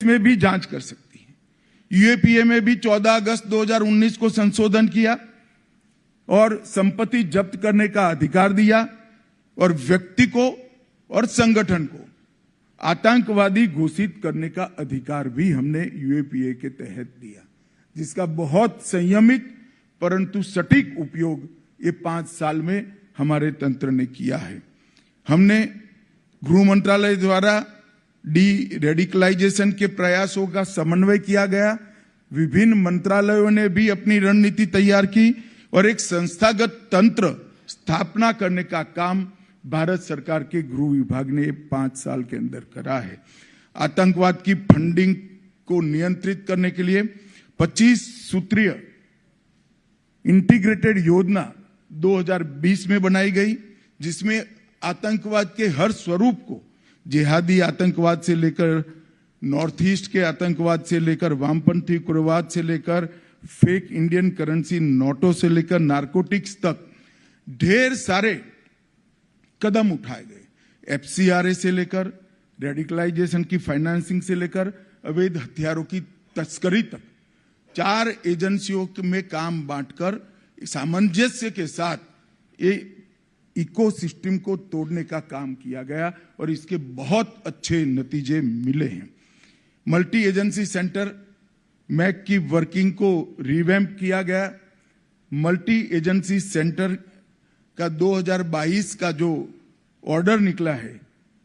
इसमें भी जांच कर सकती है। यूएपीए में भी 14 अगस्त 2019 को संशोधन किया और संपत्ति जब्त करने का अधिकार दिया और व्यक्ति को और संगठन को आतंकवादी घोषित करने का अधिकार भी हमने यूएपीए के तहत दिया, जिसका बहुत संयमित परंतु सटीक उपयोग ये 5 साल में हमारे तंत्र ने किया है। हमने गृह मंत्रालय द्वारा डी रेडिकलाइजेशन के प्रयासों का समन्वय किया गया। विभिन्न मंत्रालयों ने भी अपनी रणनीति तैयार की और एक संस्थागत तंत्र स्थापना करने का काम भारत सरकार के गृह विभाग ने 5 साल के अंदर करा है। आतंकवाद की फंडिंग को नियंत्रित करने के लिए 25 सूत्रीय इंटीग्रेटेड योजना 2020 में बनाई गई, जिसमें आतंकवाद के हर स्वरूप को, जिहादी आतंकवाद से लेकर नॉर्थ ईस्ट के आतंकवाद से लेकर वामपंथी उग्रवाद से लेकर फेक इंडियन करेंसी नोटों से लेकर नारकोटिक्स तक ढेर सारे कदम उठाए गए। एफसीआरए से लेकर रेडिकलाइजेशन की फाइनेंसिंग से लेकर अवैध हथियारों की तस्करी तक 4 एजेंसियों में काम बांटकर सामंजस्य के साथ ये इकोसिस्टम को तोड़ने का काम किया गया और इसके बहुत अच्छे नतीजे मिले हैं। मल्टी एजेंसी सेंटर मैक की वर्किंग को रिवैम्प किया गया। मल्टी एजेंसी सेंटर का 2022 का जो ऑर्डर निकला है,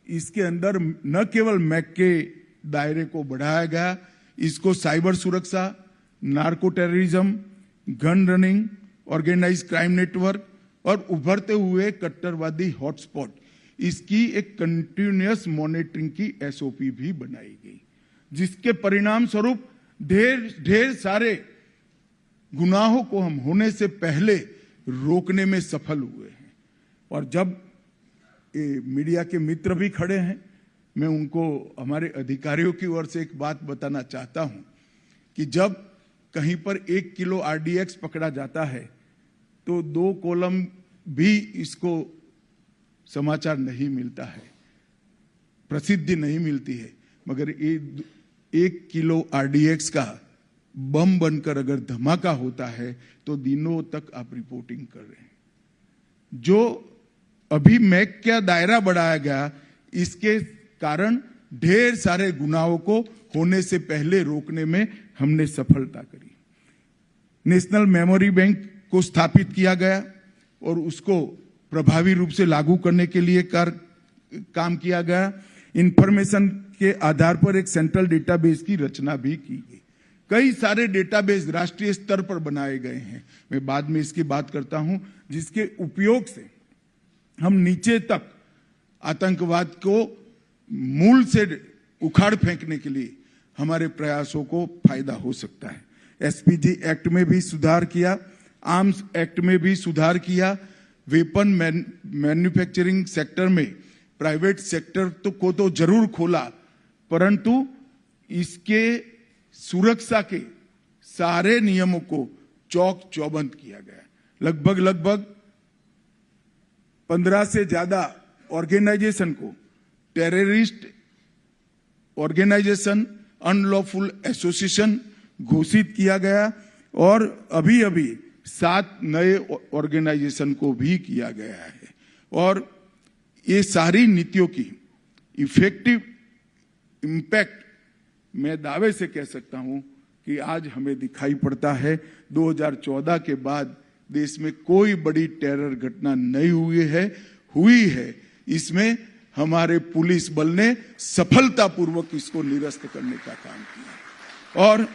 इसके अंदर न केवल मैक के दायरे को बढ़ाया गया, इसको साइबर सुरक्षा, narco terrorism, gun running, organise crime network और उभरते हुए कट्टरवादी हॉटस्पॉट, इसकी एक कंटिन्यूअस मॉनिटरिंग की एसओपी भी बनाई गई, जिसके परिणाम स्वरूप ढेर सारे गुनाहों को हम होने से पहले रोकने में सफल हुए हैं। और जब ये मीडिया के मित्र भी खड़े हैं, मैं उनको हमारे अधिकारियों की ओर से एक बात बताना चाहता हूं कि जब कहीं पर 1 किलो आरडीएक्स पकड़ा जाता है तो 2 कॉलम भी इसको समाचार नहीं मिलता है, प्रसिद्धि नहीं मिलती है, मगर ये 1 किलो आरडीएक्स का बम बनकर अगर धमाका होता है तो दिनों तक आप रिपोर्टिंग कर रहे हैं। जो अभी मैक का दायरा बढ़ाया गया, इसके कारण ढेर सारे गुनाहों को होने से पहले रोकने में हमने सफलता करी। नेशनल मेमोरी बैंक को स्थापित किया गया और उसको प्रभावी रूप से लागू करने के लिए काम किया गया। इंफॉर्मेशन के आधार पर एक सेंट्रल डेटाबेस की रचना भी की गई। कई सारे डेटाबेस राष्ट्रीय स्तर पर बनाए गए हैं, मैं बाद में इसकी बात करता हूं, जिसके उपयोग से हम नीचे तक आतंकवाद को मूल से उखाड़ फेंकने के लिए हमारे प्रयासों को फायदा हो सकता है। एसपीजी एक्ट में भी सुधार किया, आर्म्स एक्ट में भी सुधार किया। वेपन मैन्युफैक्चरिंग सेक्टर में प्राइवेट सेक्टर को तो जरूर खोला, परंतु इसके सुरक्षा के सारे नियमों को चौक चौबंद किया गया। लगभग 15 से ज्यादा ऑर्गेनाइजेशन को टेररिस्ट ऑर्गेनाइजेशन, अनलॉफुल एसोसिएशन घोषित किया गया और अभी 7 नए ऑर्गेनाइजेशन को भी किया गया है। और ये सारी नीतियों की इफेक्टिव इंपैक्ट मैं दावे से कह सकता हूं कि आज हमें दिखाई पड़ता है। 2014 के बाद देश में कोई बड़ी टेरर घटना नहीं हुई है। इसमें हमारे पुलिस बल ने सफलतापूर्वक इसको निरस्त करने का काम किया। और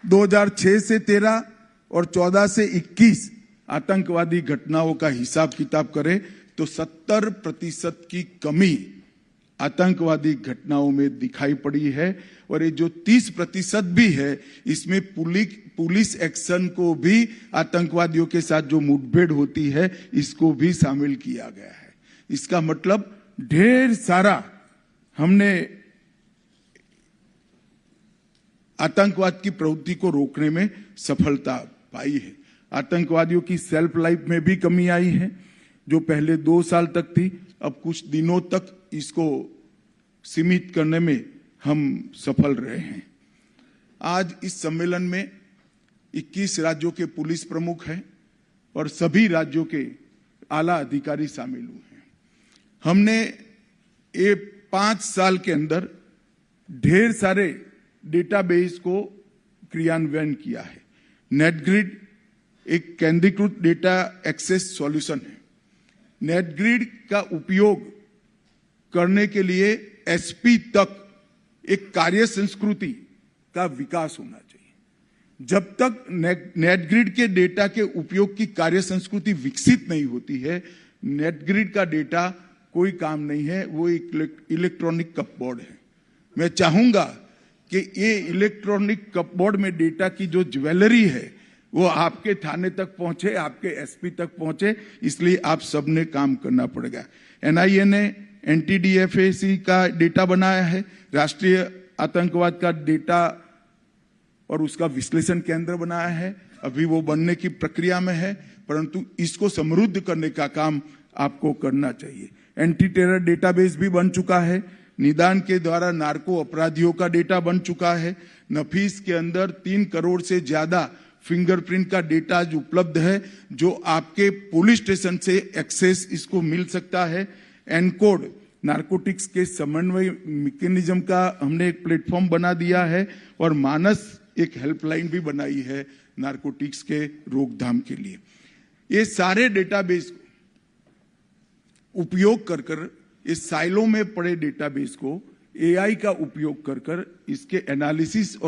2006 से 13 और 14 से 21 आतंकवादी घटनाओं का हिसाब किताब करें तो 70% की कमी आतंकवादी घटनाओं में दिखाई पड़ी है। और ये जो 30% भी है, इसमें पुलिस एक्शन को भी, आतंकवादियों के साथ जो मुठभेड़ होती है, इसको भी शामिल किया गया है। इसका मतलब ढेर सारा हमने आतंकवाद की प्रवृत्ति को रोकने में सफलता पाई है। आतंकवादियों की सेल्फ लाइफ में भी कमी आई है, जो पहले 2 साल तक थी, अब कुछ दिनों तक इसको सीमित करने में हम सफल रहे हैं। आज इस सम्मेलन में 21 राज्यों के पुलिस प्रमुख हैं और सभी राज्यों के आला अधिकारी शामिल हुए हैं। हमने ये 5 साल के अंदर ढेर सारे डेटाबेस को क्रियान्वयन किया है। नेटग्रिड एक केंद्रीकृत डेटा एक्सेस सॉल्यूशन है। नेटग्रिड का उपयोग करने के लिए एसपी तक एक कार्य संस्कृति का विकास होना चाहिए। जब तक नेटग्रिड के डेटा के उपयोग की कार्य संस्कृति विकसित नहीं होती है, नेटग्रिड का डेटा कोई काम नहीं है, वो एक इलेक्ट्रॉनिक कपबोर्ड है। मैं चाहूंगा कि ये इलेक्ट्रॉनिक कपबोर्ड में डेटा की जो ज्वेलरी है वो आपके थाने तक पहुंचे, आपके एसपी तक पहुंचे, इसलिए आप सबने काम करना पड़ेगा। एनआईए ने एनटीडीएफएसी का डेटा बनाया है, राष्ट्रीय आतंकवाद का डेटा और उसका विश्लेषण केंद्र बनाया है। अभी वो बनने की प्रक्रिया में है, परंतु इसको समृद्ध करने का काम आपको करना चाहिए। एंटी टेरर डेटाबेस भी बन चुका है। निदान के द्वारा नार्को अपराधियों का डेटा बन चुका है। नफीस के अंदर 3 करोड़ से ज्यादा फिंगरप्रिंट का डेटा आज उपलब्ध है, जो आपके पुलिस स्टेशन से एक्सेस इसको मिल सकता है। एनकोड नारकोटिक्स के समन्वय मैकेनिज्म का हमने एक प्लेटफॉर्म बना दिया है और मानस एक हेल्पलाइन भी बनाई है नारकोटिक्स के रोकथाम के लिए। ये सारे डेटाबेस उपयोग कर इस साइलो में पड़े डेटाबेस को एआई का उपयोग कर इसके एनालिसिस और